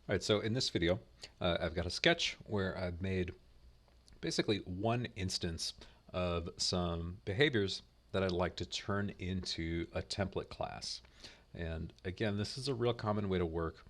All right, so in this video, I've got a sketch where I've made basically one instance of some behaviors that I'd like to turn into a template class. And again, this is a real common way to work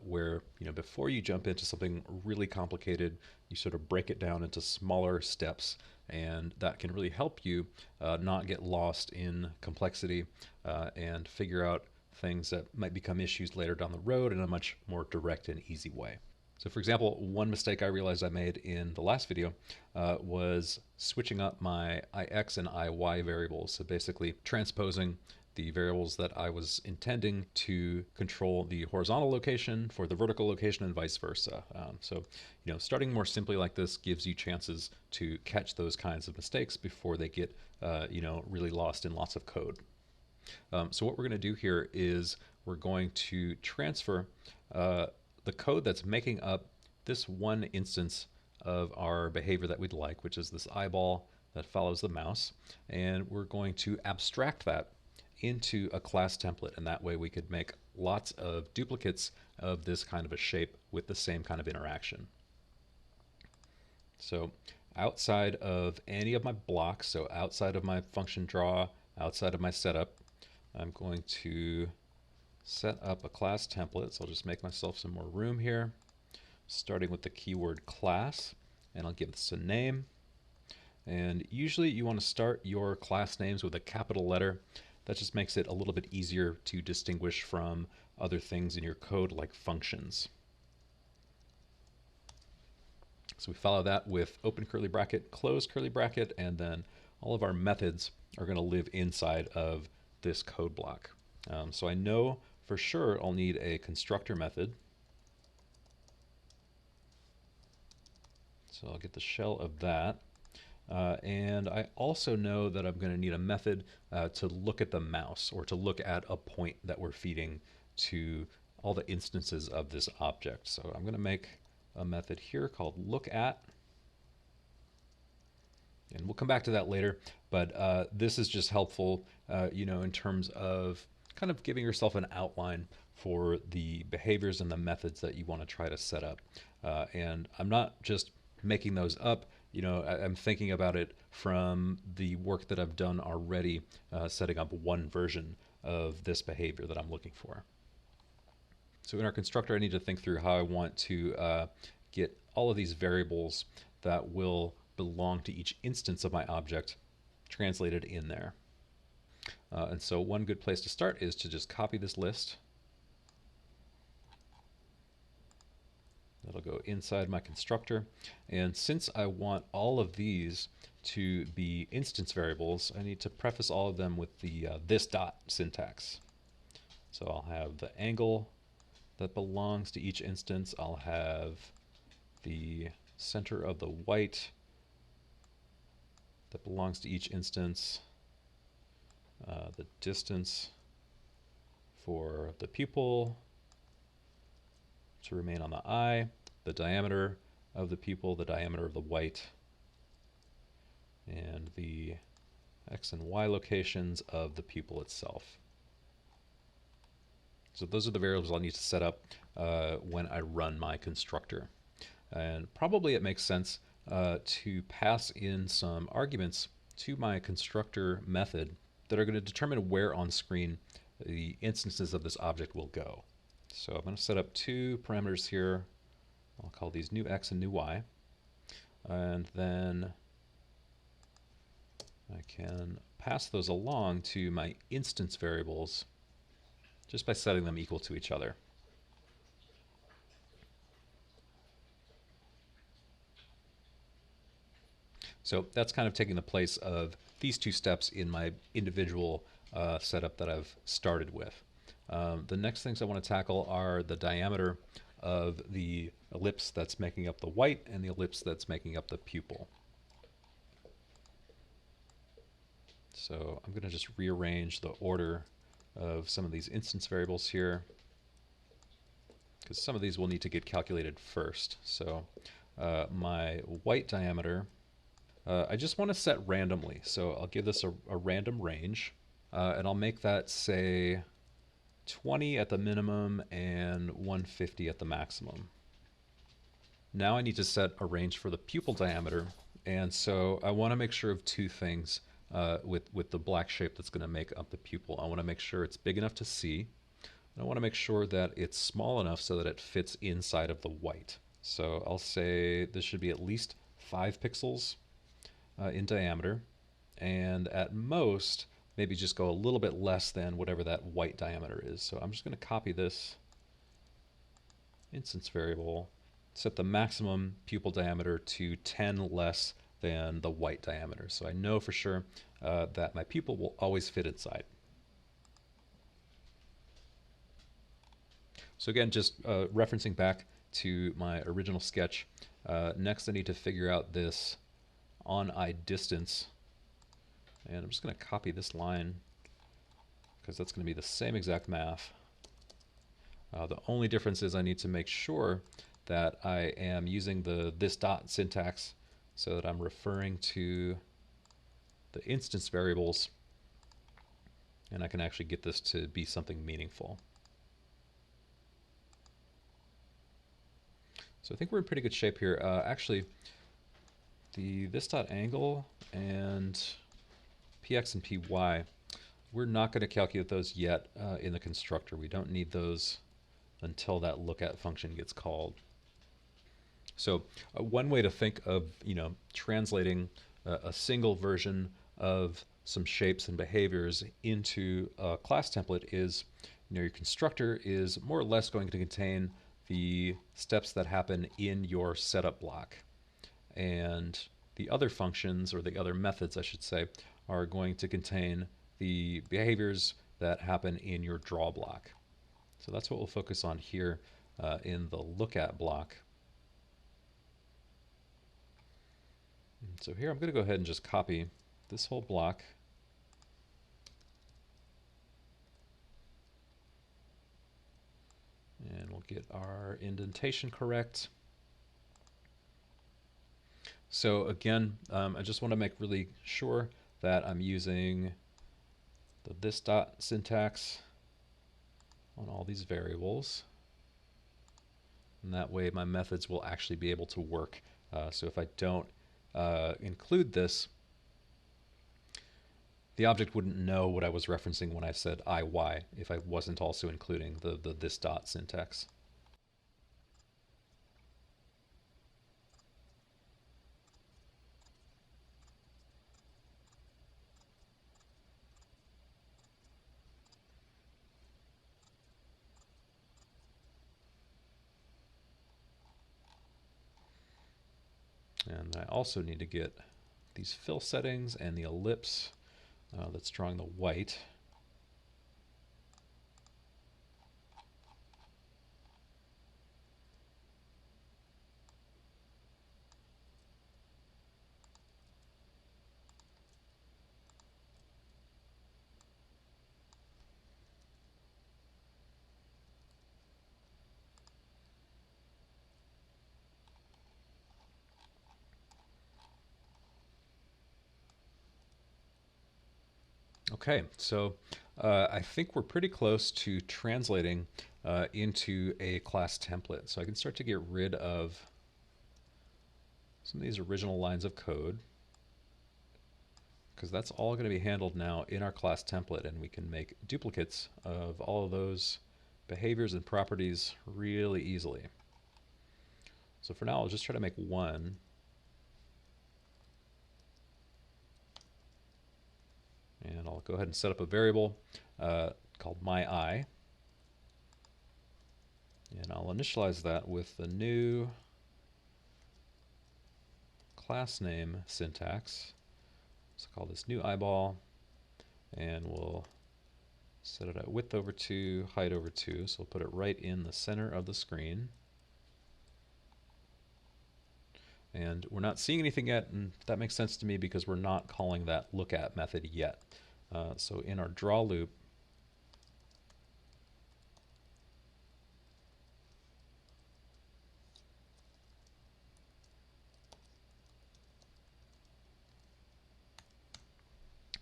where, before you jump into something really complicated, you sort of break it down into smaller steps. And that can really help you not get lost in complexity and figure out things that might become issues later down the road in a much more direct and easy way. So for example, one mistake I realized I made in the last video was switching up my ix and iy variables. So basically transposing the variables that I was intending to control the horizontal location for the vertical location and vice versa. Starting more simply like this gives you chances to catch those kinds of mistakes before they get, really lost in lots of code. So what we're going to do here is we're going to transfer the code that's making up this one instance of our behavior that we'd like, which is this eyeball that follows the mouse, and we're going to abstract that into a class template, and that way we could make lots of duplicates of this kind of a shape with the same kind of interaction. So outside of any of my blocks, so outside of my function draw, outside of my setup, I'm going to set up a class template. So I'll just make myself some more room here, starting with the keyword class, and I'll give this a name. And usually you want to start your class names with a capital letter. That just makes it a little bit easier to distinguish from other things in your code like functions. So we follow that with open curly bracket, close curly bracket, and then all of our methods are going to live inside of this code block. So I know for sure I'll need a constructor method. So I'll get the shell of that. And I also know that I'm going to need a method to look at the mouse, or to look at a point that we're feeding to all the instances of this object. So I'm going to make a method here called lookAt. And we'll come back to that later, but this is just helpful, in terms of kind of giving yourself an outline for the behaviors and the methods that you want to try to set up. And I'm not just making those up. I'm thinking about it from the work that I've done already, setting up one version of this behavior that I'm looking for. So in our constructor, I need to think through how I want to get all of these variables that will belong to each instance of my object translated in there. And so one good place to start is to just copy this list. That'll go inside my constructor. And since I want all of these to be instance variables, I need to preface all of them with the this dot syntax. So I'll have the angle that belongs to each instance. I'll have the center of the white that belongs to each instance, the distance for the pupil to remain on the eye, the diameter of the pupil, the diameter of the white, and the x and y locations of the pupil itself. So those are the variables I'll need to set up when I run my constructor. And probably it makes sense to pass in some arguments to my constructor method that are going to determine where on screen the instances of this object will go. So I'm going to set up two parameters here. I'll call these new x and new y. And then I can pass those along to my instance variables just by setting them equal to each other. So that's kind of taking the place of these two steps in my individual setup that I've started with. The next things I want to tackle are the diameter of the ellipse that's making up the white and the ellipse that's making up the pupil. So I'm going to just rearrange the order of some of these instance variables here, because some of these will need to get calculated first. So my white diameter, I just want to set randomly. So I'll give this a random range, and I'll make that say 20 at the minimum and 150 at the maximum. Now I need to set a range for the pupil diameter, and so I want to make sure of two things with the black shape that's going to make up the pupil. I want to make sure it's big enough to see, and I want to make sure that it's small enough so that it fits inside of the white. So I'll say this should be at least 5 pixels in diameter, and at most maybe just go a little bit less than whatever that white diameter is. So I'm just going to copy this instance variable, set the maximum pupil diameter to 10 less than the white diameter. So I know for sure that my pupil will always fit inside. So again, just referencing back to my original sketch, next I need to figure out this on eye distance, and I'm just going to copy this line because that's going to be the same exact math. The only difference is I need to make sure that I am using the this dot syntax so that I'm referring to the instance variables, and I can actually get this to be something meaningful. So I think we're in pretty good shape here. Actually, the this dot angle and px and py, we're not going to calculate those yet in the constructor. We don't need those until that look-at function gets called. So one way to think of translating a single version of some shapes and behaviors into a class template is your constructor is more or less going to contain the steps that happen in your setup block, and the other functions, or the other methods I should say, are going to contain the behaviors that happen in your draw block. So that's what we'll focus on here in the look at block. So here I'm going to go ahead and just copy this whole block. And we'll get our indentation correct. So again, I just want to make really sure that I'm using the this dot syntax on all these variables. And that way my methods will actually be able to work. So if I don't include this, the object wouldn't know what I was referencing when I said IY if I wasn't also including the this dot syntax. And I also need to get these fill settings and the ellipse that's drawing the white. Okay, so I think we're pretty close to translating into a class template. So I can start to get rid of some of these original lines of code, because that's all going to be handled now in our class template, and we can make duplicates of all of those behaviors and properties really easily. So for now, I'll just try to make one. And I'll go ahead and set up a variable called myEye. And I'll initialize that with the new class name syntax. So call this new eyeball, and we'll set it at width over 2, height over 2. So we'll put it right in the center of the screen. And we're not seeing anything yet, and that makes sense to me because we're not calling that look at method yet. So in our draw loop,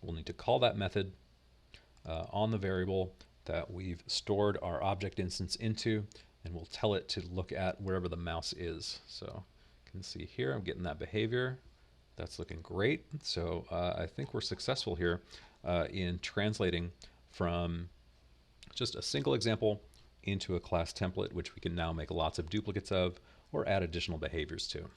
we'll need to call that method on the variable that we've stored our object instance into, and we'll tell it to look at wherever the mouse is. So you can see here I'm getting that behavior. That's looking great. So I think we're successful here in translating from just a single example into a class template, which we can now make lots of duplicates of or add additional behaviors to.